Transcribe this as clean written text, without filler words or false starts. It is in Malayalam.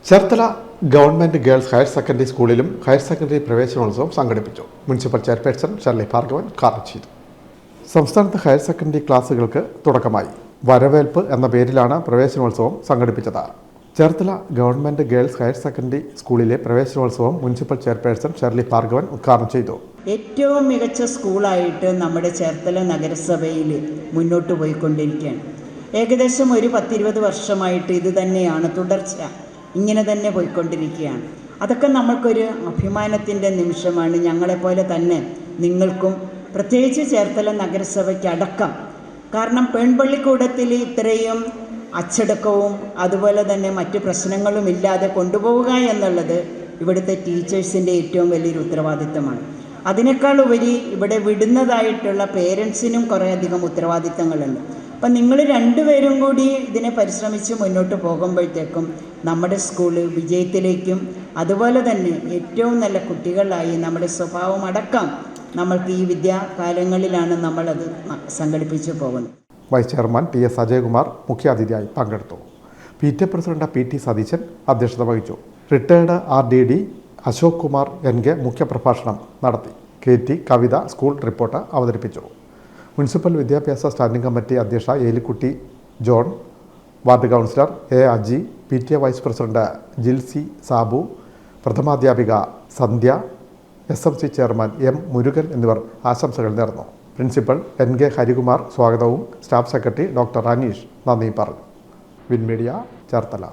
Cherthala government girls higher secondary സ്കൂളിലും ഹയർ സെക്കൻഡറി പ്രവേശനോത്സവം സംഘടിപ്പിച്ചു. മുനിസിപ്പൽ ചെയർപേഴ്സൺ ഷർലി ഭാർഗവൻ ഉദ്ഘാടനം ചെയ്തു. സംസ്ഥാനത്ത് ഹയർ സെക്കൻഡറി ക്ലാസുകൾക്ക് തുടക്കമായി. വരവേൽപ്പ് എന്ന പേരിലാണ് പ്രവേശനോത്സവം സംഘടിപ്പിച്ചത്. Cherthala government girls higher secondary സ്കൂളിലെ പ്രവേശനോത്സവം മുനിസിപ്പൽ ചെയർപേഴ്സൺ ഷർലി ഭാർഗവൻ ഉദ്ഘാടനം ചെയ്തു. ഏറ്റവും മികച്ച സ്കൂളായിട്ട് നമ്മുടെ ചേർത്തല നഗരസഭയിൽ മുന്നോട്ട് പോയിക്കൊണ്ടിരിക്കുകയാണ്. ഏകദേശം ഒരു 10-20 വർഷമായിട്ട് ഇത് തന്നെയാണ് തുടർച്ച, ഇങ്ങനെ തന്നെ പോയിക്കൊണ്ടിരിക്കുകയാണ്. അതൊക്കെ നമ്മൾക്കൊരു അഭിമാനത്തിൻ്റെ നിമിഷമാണ്. ഞങ്ങളെപ്പോലെ തന്നെ നിങ്ങൾക്കും, പ്രത്യേകിച്ച് ചേർത്തല നഗരസഭയ്ക്കടക്കം. കാരണം പെൺപള്ളിക്കൂടത്തിൽ ഇത്രയും അച്ചടക്കവും അതുപോലെ തന്നെ മറ്റ് പ്രശ്നങ്ങളും ഇല്ലാതെ കൊണ്ടുപോവുക എന്നുള്ളത് ഇവിടുത്തെ ടീച്ചേഴ്സിൻ്റെ ഏറ്റവും വലിയൊരു ഉത്തരവാദിത്തമാണ്. അതിനേക്കാൾ ഉപരി ഇവിടെ വിടുന്നതായിട്ടുള്ള പേരൻസിനും കുറേയധികം ഉത്തരവാദിത്തങ്ങളുണ്ട്. അപ്പം നിങ്ങൾ രണ്ടുപേരും കൂടി ഇതിനെ പരിശ്രമിച്ച് മുന്നോട്ട് പോകുമ്പോഴത്തേക്കും നമ്മുടെ സ്കൂള് വിജയത്തിലേക്കും അതുപോലെ തന്നെ ഏറ്റവും നല്ല കുട്ടികളായി നമ്മുടെ സ്വഭാവം അടക്കം നമ്മൾക്ക് ഈ വിദ്യാകാലങ്ങളിലാണ് നമ്മളത് സംഘടിപ്പിച്ചു പോകുന്നത്. Vice chairman TS. അജയകുമാർ മുഖ്യാതിഥിയായി പങ്കെടുത്തു. PTA president P.T. സതീശൻ അധ്യക്ഷത വഹിച്ചു. Retired RDD Ashok Kumar NK മുഖ്യപ്രഭാഷണം നടത്തി. KT കവിത സ്കൂൾ റിപ്പോർട്ട് അവതരിപ്പിച്ചു. മുനിസിപ്പൽ വിദ്യാഭ്യാസ സ്റ്റാൻഡിംഗ് കമ്മിറ്റി അധ്യക്ഷ Elikkutty John, ward councillor A. Aji, PTA vice president Jilsy Sabu, പ്രഥമാധ്യാപിക Sandhya, SMC chairman M. Murugan എന്നിവർ ആശംസകൾ നേർന്നു. പ്രിൻസിപ്പൽ NK ഹരികുമാർ സ്വാഗതവും സ്റ്റാഫ് സെക്രട്ടറി ഡോക്ടർ അനീഷ് നന്ദി പറഞ്ഞു. വിൻമീഡിയ ചേർത്തല.